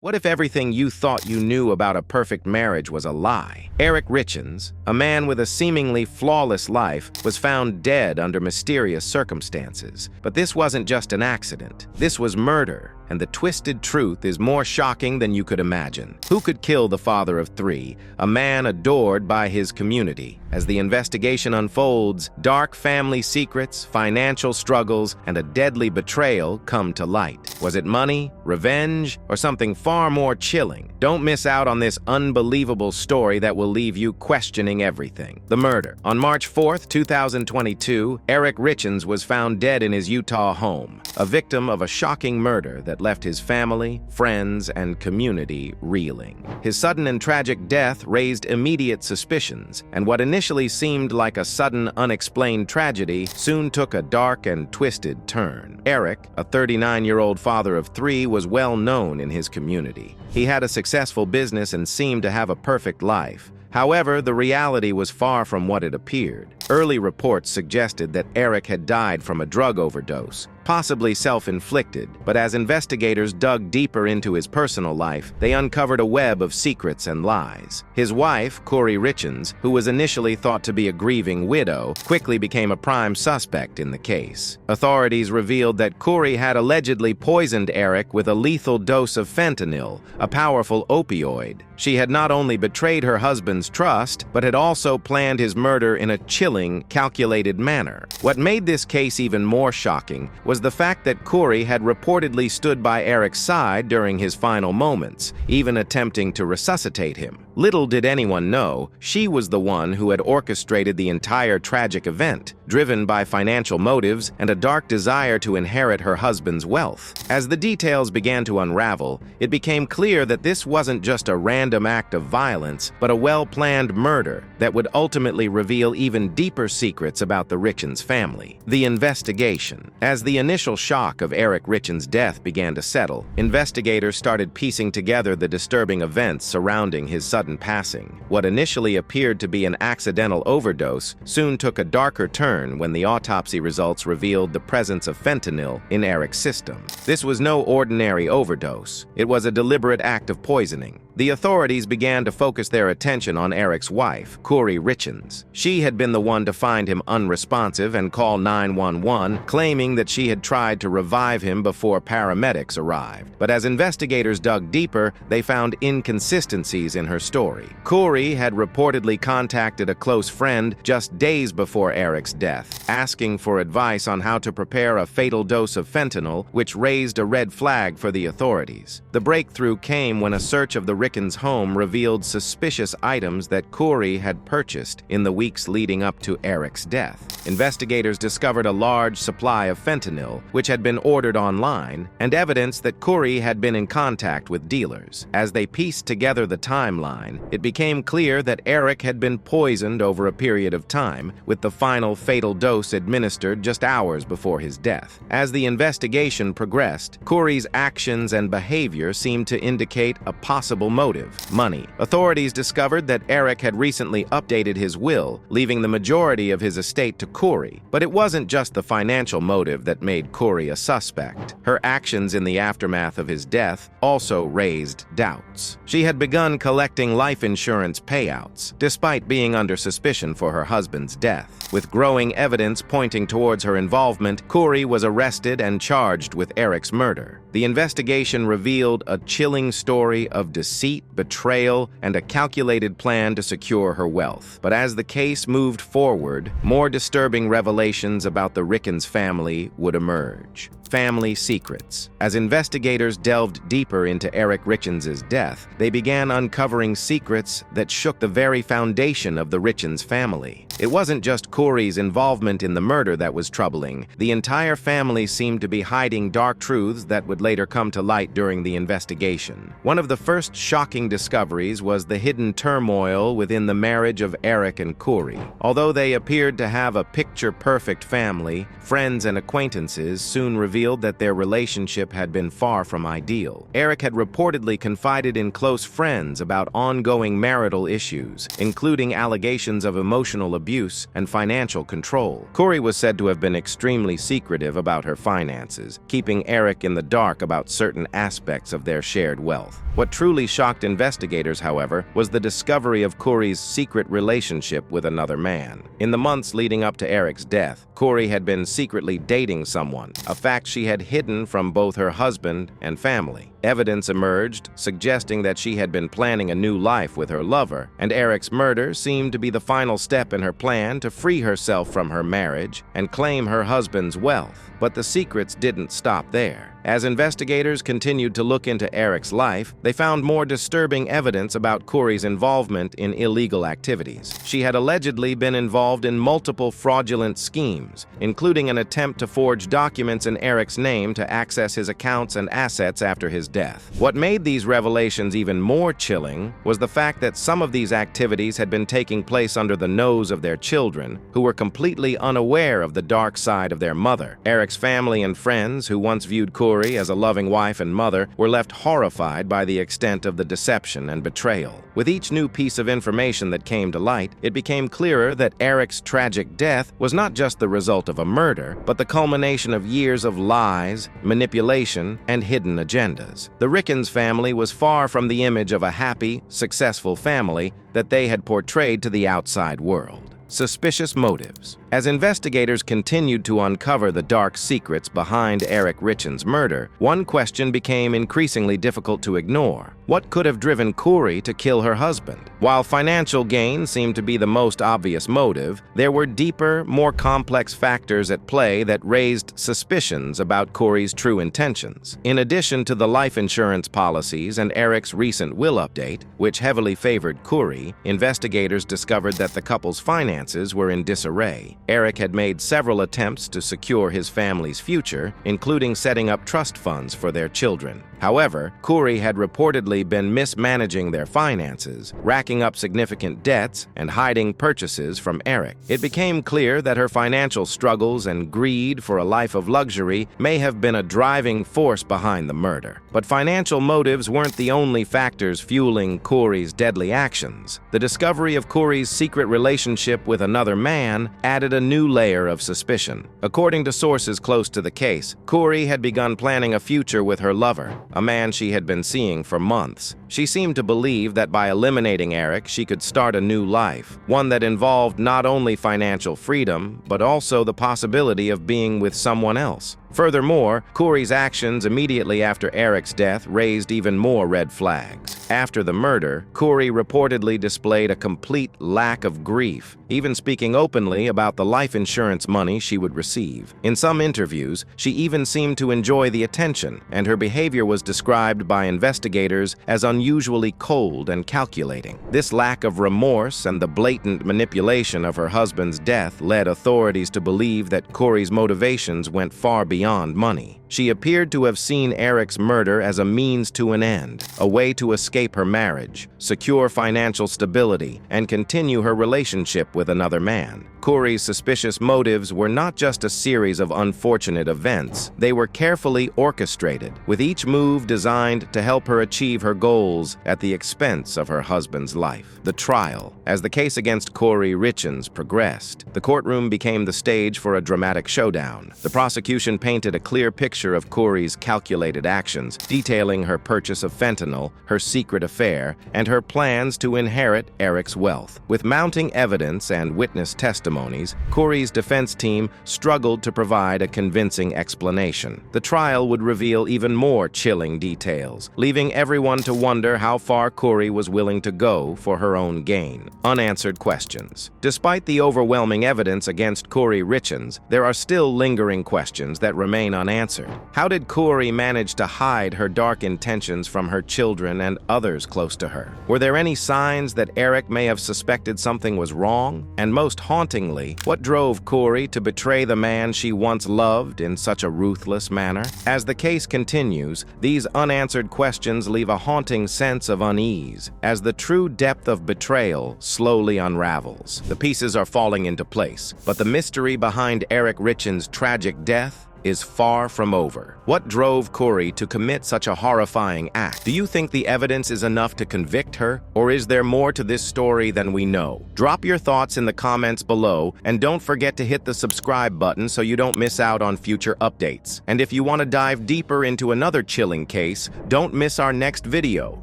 What if everything you thought you knew about a perfect marriage was a lie? Eric Richins, a man with a seemingly flawless life, was found dead under mysterious circumstances. But this wasn't just an accident. This was murder, and the twisted truth is more shocking than you could imagine. Who could kill the father of three, a man adored by his community? As the investigation unfolds, dark family secrets, financial struggles, and a deadly betrayal come to light. Was it money, revenge, or something far more chilling? Don't miss out on this unbelievable story that will leave you questioning everything. The murder. On March 4th, 2022, Eric Richins was found dead in his Utah home, a victim of a shocking murder that left his family, friends, and community reeling. His sudden and tragic death raised immediate suspicions, and what initially seemed like a sudden, unexplained tragedy soon took a dark and twisted turn. Eric, a 39-year-old father of three, was well known in his community. He had a successful business and seemed to have a perfect life. However, the reality was far from what it appeared. Early reports suggested that Eric had died from a drug overdose, possibly self-inflicted, but as investigators dug deeper into his personal life, they uncovered a web of secrets and lies. His wife, Eric Richins, who was initially thought to be a grieving widow, quickly became a prime suspect in the case. Authorities revealed that Eric had allegedly poisoned Eric with a lethal dose of fentanyl, a powerful opioid. She had not only betrayed her husband's trust, but had also planned his murder in a chilling, calculated manner. What made this case even more shocking was the fact that Eric had reportedly stood by Eric's side during his final moments, even attempting to resuscitate him. Little did anyone know, she was the one who had orchestrated the entire tragic event, driven by financial motives and a dark desire to inherit her husband's wealth. As the details began to unravel, it became clear that this wasn't just a random act of violence, but a well-planned murder that would ultimately reveal even deeper secrets about the Richins family. The investigation. As the initial shock of Eric Richins' death began to settle, investigators started piecing together the disturbing events surrounding his sudden passing. What initially appeared to be an accidental overdose soon took a darker turn when the autopsy results revealed the presence of fentanyl in Eric's system. This was no ordinary overdose. It was a deliberate act of poisoning. The authorities began to focus their attention on Eric's wife, Eric Richins. She had been the one to find him unresponsive and call 911, claiming that she had tried to revive him before paramedics arrived. But as investigators dug deeper, they found inconsistencies in her story. Eric had reportedly contacted a close friend just days before Eric's death, asking for advice on how to prepare a fatal dose of fentanyl, which raised a red flag for the authorities. The breakthrough came when a search of the Richins' home revealed suspicious items that Eric had purchased in the weeks leading up to Eric's death. Investigators discovered a large supply of fentanyl, which had been ordered online, and evidence that Eric had been in contact with dealers. As they pieced together the timeline, it became clear that Eric had been poisoned over a period of time, with the final fatal dose administered just hours before his death. As the investigation progressed, Eric's actions and behavior seemed to indicate a possible motive: money. Authorities discovered that Eric had recently updated his will, leaving the majority of his estate to Eric. But it wasn't just the financial motive that made Eric a suspect. Her actions in the aftermath of his death also raised doubts. She had begun collecting life insurance payouts, despite being under suspicion for her husband's death. With growing evidence pointing towards her involvement, Eric was arrested and charged with Eric's murder. The investigation revealed a chilling story of deceit, betrayal, and a calculated plan to secure her wealth. But as the case moved forward, more disturbing revelations about the Richins family would emerge. Family secrets. As investigators delved deeper into Eric Richins' death, they began uncovering secrets that shook the very foundation of the Richins family. It wasn't just Eric's involvement in the murder that was troubling. The entire family seemed to be hiding dark truths that would later come to light during the investigation. One of the first shocking discoveries was the hidden turmoil within the marriage of Eric and Eric. Although they appeared to have a picture-perfect family, friends and acquaintances soon revealed revealed that their relationship had been far from ideal. Eric had reportedly confided in close friends about ongoing marital issues, including allegations of emotional abuse and financial control. Corey was said to have been extremely secretive about her finances, keeping Eric in the dark about certain aspects of their shared wealth. What truly shocked investigators, however, was the discovery of Corey's secret relationship with another man. In the months leading up to Eric's death, Corey had been secretly dating someone, a fact she had hidden from both her husband and family. Evidence emerged suggesting that she had been planning a new life with her lover, and Eric's murder seemed to be the final step in her plan to free herself from her marriage and claim her husband's wealth. But the secrets didn't stop there. As investigators continued to look into Eric's life, they found more disturbing evidence about Corey's involvement in illegal activities. She had allegedly been involved in multiple fraudulent schemes, including an attempt to forge documents in Eric's name to access his accounts and assets after his death. What made these revelations even more chilling was the fact that some of these activities had been taking place under the nose of their children, who were completely unaware of the dark side of their mother. Eric's family and friends, who once viewed Corey as a loving wife and mother, were left horrified by the extent of the deception and betrayal. With each new piece of information that came to light, it became clearer that Eric's tragic death was not just the result of a murder, but the culmination of years of lies, manipulation, and hidden agendas. The Richins family was far from the image of a happy, successful family that they had portrayed to the outside world. Suspicious motives. As investigators continued to uncover the dark secrets behind Eric Richins' murder, one question became increasingly difficult to ignore. What could have driven Corey to kill her husband? While financial gain seemed to be the most obvious motive, there were deeper, more complex factors at play that raised suspicions about Corey's true intentions. In addition to the life insurance policies and Eric's recent will update, which heavily favored Corey, investigators discovered that the couple's finances were in disarray. Eric had made several attempts to secure his family's future, including setting up trust funds for their children. However, Corey had reportedly been mismanaging their finances, racking up significant debts, and hiding purchases from Eric. It became clear that her financial struggles and greed for a life of luxury may have been a driving force behind the murder. But financial motives weren't the only factors fueling Corey's deadly actions. The discovery of Corey's secret relationship with another man added a new layer of suspicion. According to sources close to the case, Corey had begun planning a future with her lover, a man she had been seeing for months. She seemed to believe that by eliminating Eric, she could start a new life, one that involved not only financial freedom, but also the possibility of being with someone else. Furthermore, Corey's actions immediately after Eric's death raised even more red flags. After the murder, Corey reportedly displayed a complete lack of grief, even speaking openly about the life insurance money she would receive. In some interviews, she even seemed to enjoy the attention, and her behavior was described by investigators as unusually cold and calculating. This lack of remorse and the blatant manipulation of her husband's death led authorities to believe that Corey's motivations went far beyond money. She appeared to have seen Eric's murder as a means to an end, a way to escape her marriage, secure financial stability, and continue her relationship with another man. Corey's suspicious motives were not just a series of unfortunate events. They were carefully orchestrated, with each move designed to help her achieve her goals at the expense of her husband's life. The trial. As the case against Corey Richins progressed, the courtroom became the stage for a dramatic showdown. The prosecution painted a clear picture of Corey's calculated actions, detailing her purchase of fentanyl, her secret affair, and her plans to inherit Eric's wealth. With mounting evidence and witness testimonies, Corey's defense team struggled to provide a convincing explanation. The trial would reveal even more chilling details, leaving everyone to wonder how far Corey was willing to go for her own gain. Unanswered questions. Despite the overwhelming evidence against Corey Richins, there are still lingering questions that remain unanswered. How did Corey manage to hide her dark intentions from her children and others close to her? Were there any signs that Eric may have suspected something was wrong? And most hauntingly, what drove Corey to betray the man she once loved in such a ruthless manner? As the case continues, these unanswered questions leave a haunting sense of unease as the true depth of betrayal slowly unravels. The pieces are falling into place, but the mystery behind Eric Richins' tragic death is far from over. What drove Corey to commit such a horrifying act? Do you think the evidence is enough to convict her? Or is there more to this story than we know? Drop your thoughts in the comments below, and don't forget to hit the subscribe button so you don't miss out on future updates. And if you want to dive deeper into another chilling case, don't miss our next video,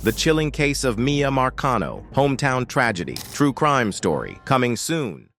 The Chilling Case of Mia Marcano, Hometown Tragedy, True Crime Story, coming soon.